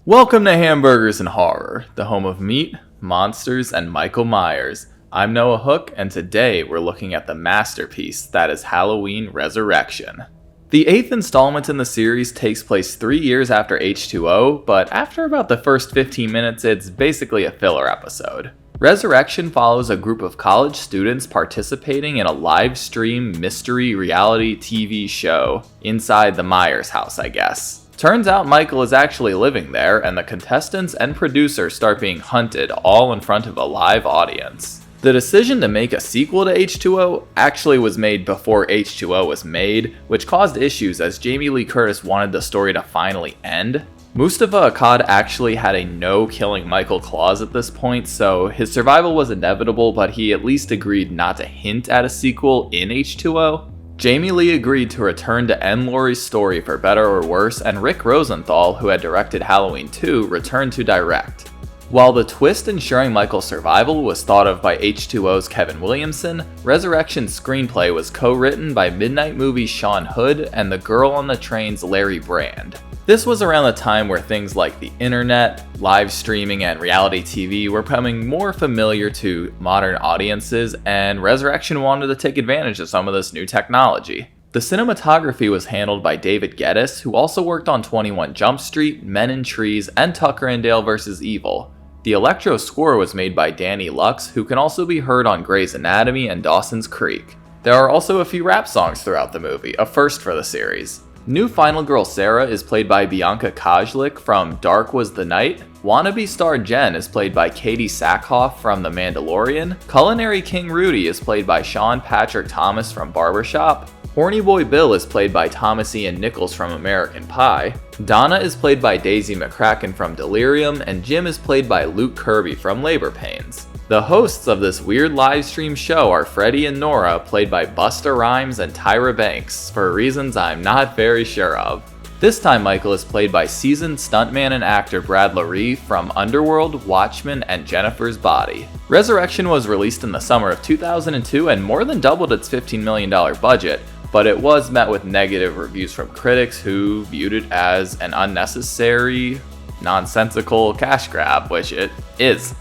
Welcome to Hamburgers and Horror, the home of meat, monsters, and Michael Myers. I'm Noah Hook, and today we're looking at the masterpiece that is Halloween Resurrection. The 8th installment in the series takes place 3 years after H2O, but after about the first 15 minutes, it's basically a filler episode. Resurrection follows a group of college students participating in a live stream mystery reality TV show inside the Myers house, I guess. Turns out Michael is actually living there, and the contestants and producers start being hunted all in front of a live audience. The decision to make a sequel to H2O actually was made before H2O was made, which caused issues as Jamie Lee Curtis wanted the story to finally end. Mustafa Akkad actually had a no killing Michael clause at this point, so his survival was inevitable, but he at least agreed not to hint at a sequel in H2O. Jamie Lee agreed to return to end Laurie's story for better or worse, and Rick Rosenthal, who had directed Halloween 2, returned to direct. While the twist ensuring Michael's survival was thought of by H2O's Kevin Williamson, Resurrection's screenplay was co-written by Midnight Movie's Sean Hood and The Girl on the Train's Larry Brand. This was around the time where things like the internet, live streaming, and reality TV were becoming more familiar to modern audiences, and Resurrection wanted to take advantage of some of this new technology. The cinematography was handled by David Geddes, who also worked on 21 Jump Street, Men in Trees, and Tucker and Dale vs. Evil. The electro score was made by Danny Lux, who can also be heard on Grey's Anatomy and Dawson's Creek. There are also a few rap songs throughout the movie, a first for the series. New final girl Sarah is played by Bianca Kajlik from Dark Was the Night. Wannabe star Jen is played by Katie Sackhoff from The Mandalorian. Culinary King Rudy is played by Sean Patrick Thomas from Barbershop. Horny Boy Bill is played by Thomas Ian Nichols from American Pie. Donna is played by Daisy McCracken from Delirium, and Jim is played by Luke Kirby from Labor Pains. The hosts of this weird livestream show are Freddie and Nora, played by Busta Rhymes and Tyra Banks, for reasons I'm not very sure of. This time Michael is played by seasoned stuntman and actor Brad Laree from Underworld, Watchmen, and Jennifer's Body. Resurrection was released in the summer of 2002 and more than doubled its $15 million budget, but it was met with negative reviews from critics who viewed it as an unnecessary, nonsensical cash grab, which it is.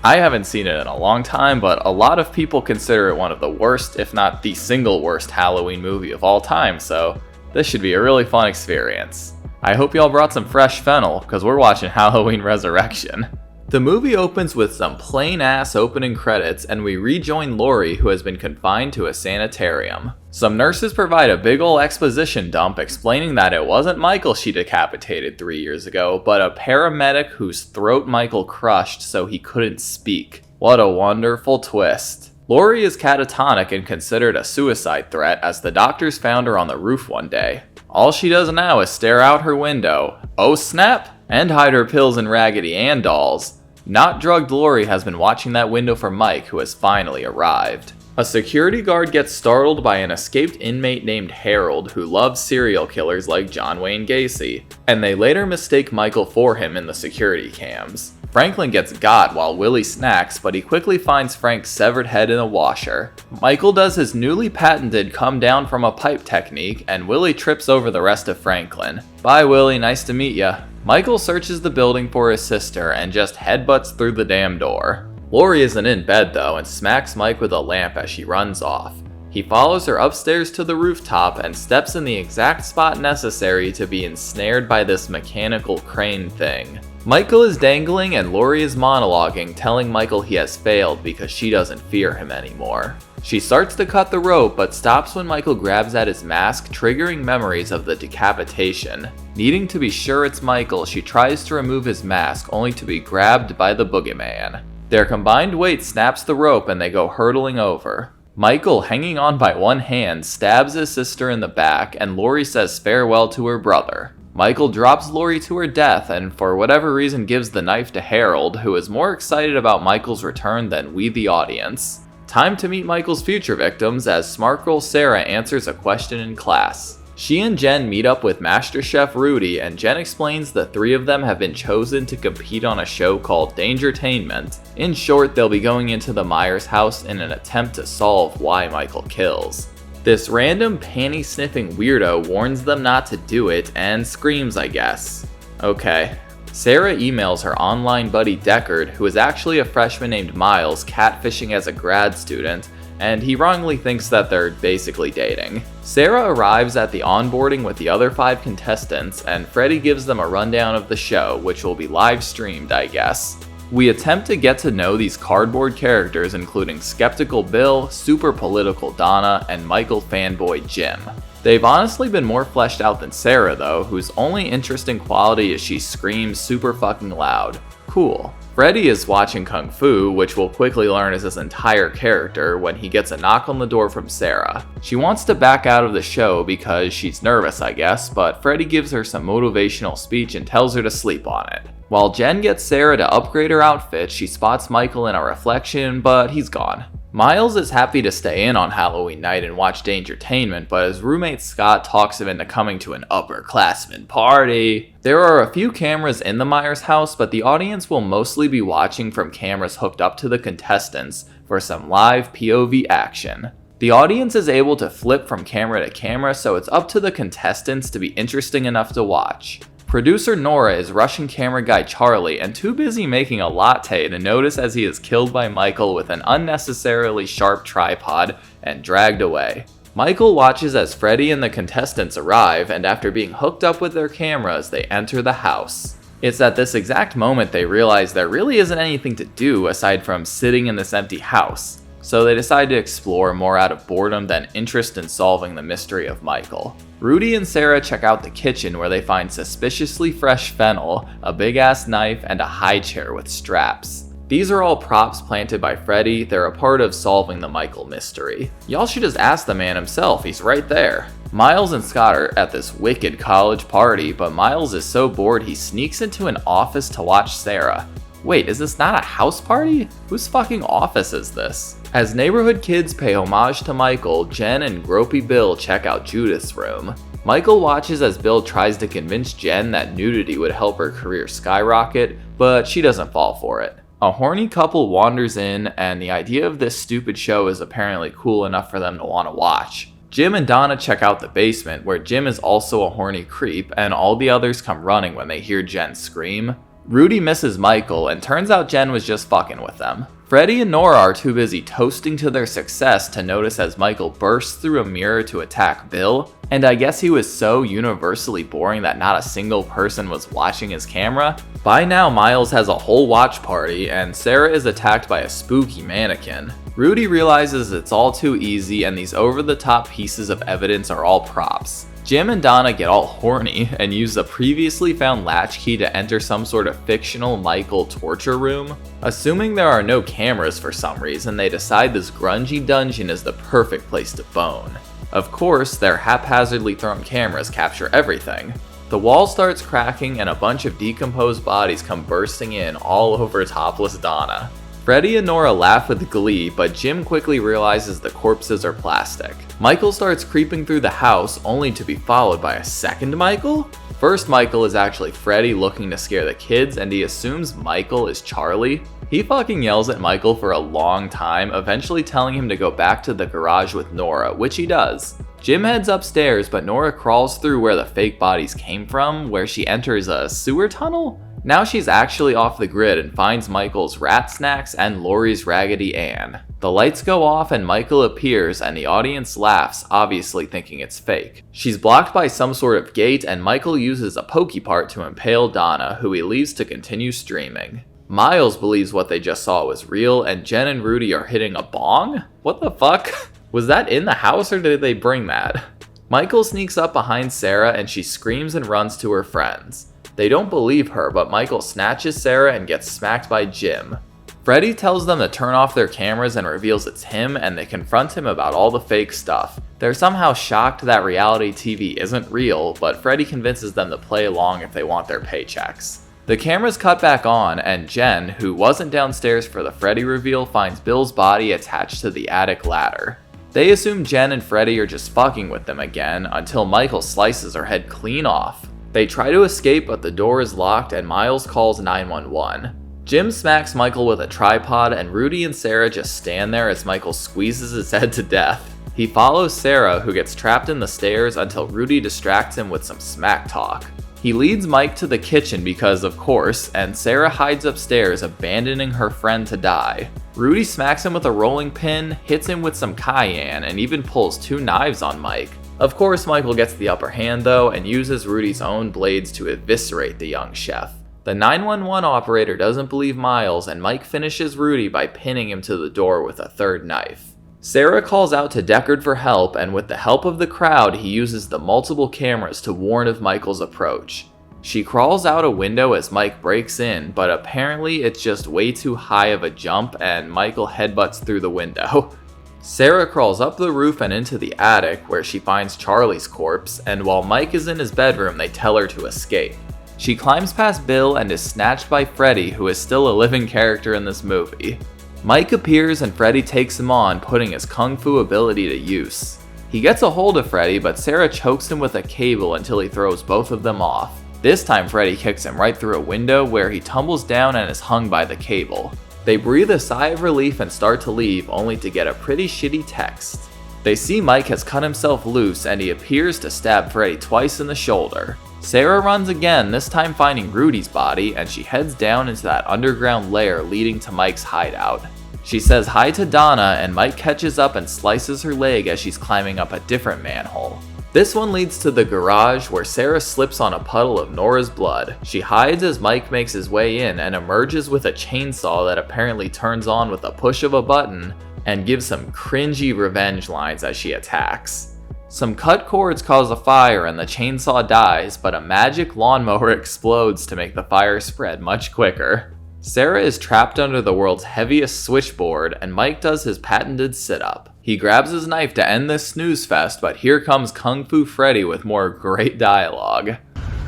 I haven't seen it in a long time, but a lot of people consider it one of the worst, if not the single worst Halloween movie of all time, so this should be a really fun experience. I hope y'all brought some fresh fennel, because we're watching Halloween Resurrection. The movie opens with some plain-ass opening credits, and we rejoin Laurie, who has been confined to a sanitarium. Some nurses provide a big ol' exposition dump explaining that it wasn't Michael she decapitated 3 years ago, but a paramedic whose throat Michael crushed so he couldn't speak. What a wonderful twist. Laurie is catatonic and considered a suicide threat as the doctors found her on the roof one day. All she does now is stare out her window, oh snap, and hide her pills in Raggedy Ann dolls. Not drugged Laurie has been watching that window for Mike, who has finally arrived. A security guard gets startled by an escaped inmate named Harold who loves serial killers like John Wayne Gacy, and they later mistake Michael for him in the security cams. Franklin gets got while Willie snacks, but he quickly finds Frank's severed head in a washer. Michael does his newly patented come down from a pipe technique, and Willie trips over the rest of Franklin. Bye Willie, nice to meet ya. Michael searches the building for his sister and just headbutts through the damn door. Laurie isn't in bed though and smacks Mike with a lamp as she runs off. He follows her upstairs to the rooftop and steps in the exact spot necessary to be ensnared by this mechanical crane thing. Michael is dangling and Laurie is monologuing, telling Michael he has failed because she doesn't fear him anymore. She starts to cut the rope but stops when Michael grabs at his mask, triggering memories of the decapitation. Needing to be sure it's Michael, she tries to remove his mask only to be grabbed by the boogeyman. Their combined weight snaps the rope and they go hurtling over. Michael, hanging on by one hand, stabs his sister in the back and Laurie says farewell to her brother. Michael drops Laurie to her death and for whatever reason gives the knife to Harold, who is more excited about Michael's return than we the audience. Time to meet Michael's future victims as smart girl Sarah answers a question in class. She and Jen meet up with Master Chef Rudy, and Jen explains the three of them have been chosen to compete on a show called Dangertainment. In short, they'll be going into the Myers house in an attempt to solve why Michael kills. This random panty-sniffing weirdo warns them not to do it and screams, I guess. Okay, Sarah emails her online buddy Deckard, who is actually a freshman named Miles, catfishing as a grad student, and he wrongly thinks that they're basically dating. Sarah arrives at the onboarding with the other 5 contestants, and Freddie gives them a rundown of the show, which will be live streamed, I guess. We attempt to get to know these cardboard characters, including Skeptical Bill, super political Donna, and Michael fanboy Jim. They've honestly been more fleshed out than Sarah though, whose only interesting quality is she screams super fucking loud. Cool. Freddie is watching Kung Fu, which we'll quickly learn is his entire character, when he gets a knock on the door from Sarah. She wants to back out of the show because she's nervous, I guess, but Freddie gives her some motivational speech and tells her to sleep on it. While Jen gets Sarah to upgrade her outfit, she spots Michael in a reflection, but he's gone. Miles is happy to stay in on Halloween night and watch Dangertainment, but his roommate Scott talks him into coming to an upperclassman party. There are a few cameras in the Myers house, but the audience will mostly be watching from cameras hooked up to the contestants for some live POV action. The audience is able to flip from camera to camera, so it's up to the contestants to be interesting enough to watch. Producer Nora is rushing camera guy Charlie and too busy making a latte to notice as he is killed by Michael with an unnecessarily sharp tripod and dragged away. Michael watches as Freddie and the contestants arrive, and after being hooked up with their cameras, they enter the house. It's at this exact moment they realize there really isn't anything to do aside from sitting in this empty house, so they decide to explore more out of boredom than interest in solving the mystery of Michael. Rudy and Sarah check out the kitchen where they find suspiciously fresh fennel, a big-ass knife, and a high chair with straps. These are all props planted by Freddie. They're a part of solving the Michael mystery. Y'all should just ask the man himself, he's right there. Miles and Scott are at this wicked college party, but Miles is so bored he sneaks into an office to watch Sarah. Wait, is this not a house party? Whose fucking office is this? As neighborhood kids pay homage to Michael, Jen and Gropey Bill check out Judith's room. Michael watches as Bill tries to convince Jen that nudity would help her career skyrocket, but she doesn't fall for it. A horny couple wanders in, and the idea of this stupid show is apparently cool enough for them to want to watch. Jim and Donna check out the basement, where Jim is also a horny creep, and all the others come running when they hear Jen scream. Rudy misses Michael, and turns out Jen was just fucking with them. Freddie and Nora are too busy toasting to their success to notice as Michael bursts through a mirror to attack Bill, and I guess he was so universally boring that not a single person was watching his camera. By now, Miles has a whole watch party, and Sarah is attacked by a spooky mannequin. Rudy realizes it's all too easy, and these over-the-top pieces of evidence are all props. Jim and Donna get all horny and use the previously found latchkey to enter some sort of fictional Michael torture room. Assuming there are no cameras for some reason, they decide this grungy dungeon is the perfect place to bone. Of course, their haphazardly thrown cameras capture everything. The wall starts cracking and a bunch of decomposed bodies come bursting in all over topless Donna. Freddie and Nora laugh with glee, but Jim quickly realizes the corpses are plastic. Michael starts creeping through the house, only to be followed by a second Michael? First Michael is actually Freddie looking to scare the kids, and he assumes Michael is Charlie. He fucking yells at Michael for a long time, eventually telling him to go back to the garage with Nora, which he does. Jim heads upstairs, but Nora crawls through where the fake bodies came from, where she enters a sewer tunnel? Now she's actually off the grid and finds Michael's rat snacks and Laurie's Raggedy Ann. The lights go off and Michael appears, and the audience laughs, obviously thinking it's fake. She's blocked by some sort of gate, and Michael uses a pokey part to impale Donna, who he leaves to continue streaming. Miles believes what they just saw was real, and Jen and Rudy are hitting a bong? What the fuck? Was that in the house or did they bring that? Michael sneaks up behind Sarah and she screams and runs to her friends. They don't believe her, but Michael snatches Sarah and gets smacked by Jim. Freddie tells them to turn off their cameras and reveals it's him, and they confront him about all the fake stuff. They're somehow shocked that reality TV isn't real, but Freddie convinces them to play along if they want their paychecks. The cameras cut back on, and Jen, who wasn't downstairs for the Freddie reveal, finds Bill's body attached to the attic ladder. They assume Jen and Freddie are just fucking with them again, until Michael slices her head clean off. They try to escape, but the door is locked and Miles calls 911. Jim smacks Michael with a tripod, and Rudy and Sarah just stand there as Michael squeezes his head to death. He follows Sarah, who gets trapped in the stairs, until Rudy distracts him with some smack talk. He leads Mike to the kitchen because, of course, and Sarah hides upstairs, abandoning her friend to die. Rudy smacks him with a rolling pin, hits him with some cayenne, and even pulls 2 knives on Mike. Of course, Michael gets the upper hand though, and uses Rudy's own blades to eviscerate the young chef. The 911 operator doesn't believe Miles, and Mike finishes Rudy by pinning him to the door with a 3rd knife. Sarah calls out to Deckard for help, and with the help of the crowd, he uses the multiple cameras to warn of Michael's approach. She crawls out a window as Mike breaks in, but apparently it's just way too high of a jump and Michael headbutts through the window. Sarah crawls up the roof and into the attic where she finds Charlie's corpse, and while Mike is in his bedroom, they tell her to escape. She climbs past Bill and is snatched by Freddy, who is still a living character in this movie. Mike appears and Freddy takes him on, putting his kung fu ability to use. He gets a hold of Freddy, but Sarah chokes him with a cable until he throws both of them off. This time Freddy kicks him right through a window where he tumbles down and is hung by the cable. They breathe a sigh of relief and start to leave, only to get a pretty shitty text. They see Mike has cut himself loose and he appears to stab Freddy twice in the shoulder. Sarah runs again, this time finding Rudy's body, and she heads down into that underground lair leading to Mike's hideout. She says hi to Donna, and Mike catches up and slices her leg as she's climbing up a different manhole. This one leads to the garage where Sarah slips on a puddle of Nora's blood. She hides as Mike makes his way in and emerges with a chainsaw that apparently turns on with a push of a button and gives some cringy revenge lines as she attacks. Some cut cords cause a fire and the chainsaw dies, but a magic lawnmower explodes to make the fire spread much quicker. Sarah is trapped under the world's heaviest switchboard, and Mike does his patented sit-up. He grabs his knife to end this snooze fest, but here comes Kung Fu Freddy with more great dialogue.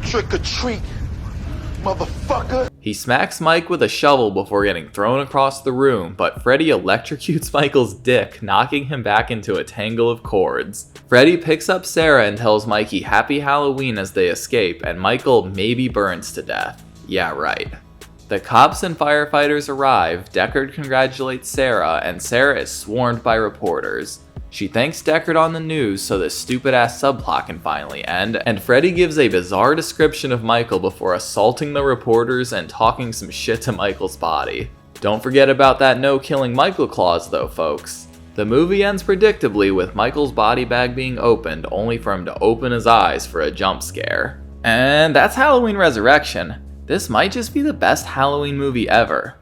Trick or treat, motherfucker! He smacks Mike with a shovel before getting thrown across the room, but Freddy electrocutes Michael's dick, knocking him back into a tangle of cords. Freddy picks up Sarah and tells Mikey Happy Halloween as they escape, and Michael maybe burns to death. Yeah, right. The cops and firefighters arrive, Deckard congratulates Sarah, and Sarah is swarmed by reporters. She thanks Deckard on the news so this stupid ass subplot can finally end, and Freddy gives a bizarre description of Michael before assaulting the reporters and talking some shit to Michael's body. Don't forget about that no killing Michael clause though, folks. The movie ends predictably with Michael's body bag being opened, only for him to open his eyes for a jump scare. And that's Halloween Resurrection. This might just be the best Halloween movie ever.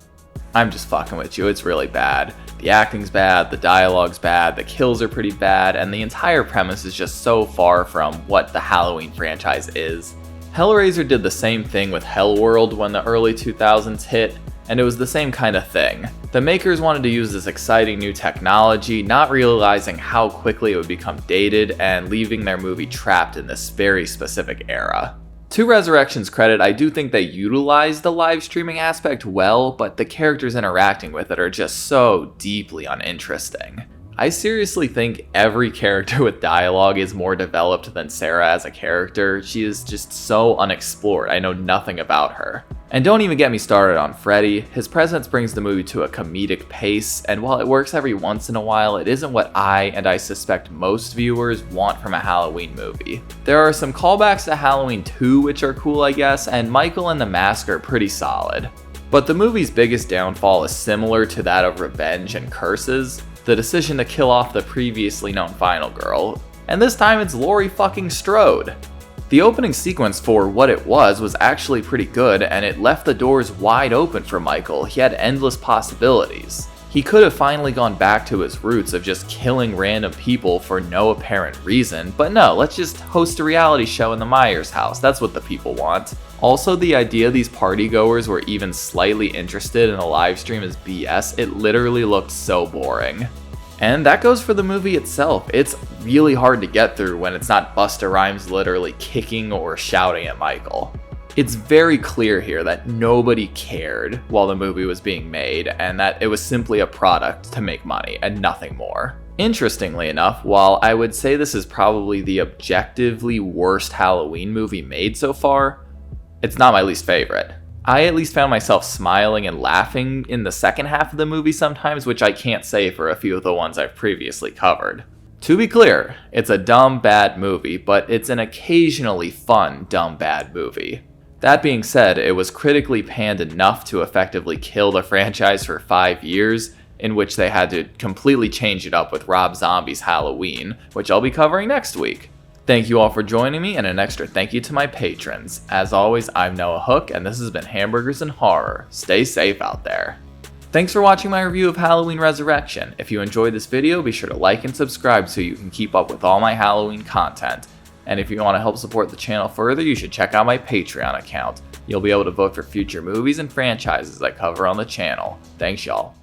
I'm just fucking with you, it's really bad. The acting's bad, the dialogue's bad, the kills are pretty bad, and the entire premise is just so far from what the Halloween franchise is. Hellraiser did the same thing with Hellworld when the early 2000s hit, and it was the same kind of thing. The makers wanted to use this exciting new technology, not realizing how quickly it would become dated and leaving their movie trapped in this very specific era. To Resurrection's credit, I do think they utilized the live streaming aspect well, but the characters interacting with it are just so deeply uninteresting. I seriously think every character with dialogue is more developed than Sarah as a character. She is just so unexplored, I know nothing about her. And don't even get me started on Freddy. His presence brings the movie to a comedic pace, and while it works every once in a while, it isn't what I suspect most viewers want from a Halloween movie. There are some callbacks to Halloween 2 which are cool, I guess, and Michael and the Mask are pretty solid. But the movie's biggest downfall is similar to that of Revenge and Curses, the decision to kill off the previously known final girl, and this time it's Laurie fucking Strode. The opening sequence for what it was actually pretty good, and it left the doors wide open for Michael. He had endless possibilities. He could have finally gone back to his roots of just killing random people for no apparent reason, but no, let's just host a reality show in the Myers house, that's what the people want. Also, the idea these partygoers were even slightly interested in a live stream is BS, it literally looked so boring. And that goes for the movie itself. It's really hard to get through when it's not Busta Rhymes literally kicking or shouting at Michael. It's very clear here that nobody cared while the movie was being made, and that it was simply a product to make money and nothing more. Interestingly enough, while I would say this is probably the objectively worst Halloween movie made so far, it's not my least favorite. I at least found myself smiling and laughing in the second half of the movie sometimes, which I can't say for a few of the ones I've previously covered. To be clear, it's a dumb, bad movie, but it's an occasionally fun, dumb, bad movie. That being said, it was critically panned enough to effectively kill the franchise for 5 years, in which they had to completely change it up with Rob Zombie's Halloween, which I'll be covering next week. Thank you all for joining me, and an extra thank you to my patrons. As always, I'm Noah Hook, and this has been Hamburgers and Horror. Stay safe out there. Thanks for watching my review of Halloween Resurrection. If you enjoyed this video, be sure to like and subscribe so you can keep up with all my Halloween content. And if you want to help support the channel further, you should check out my Patreon account. You'll be able to vote for future movies and franchises I cover on the channel. Thanks y'all.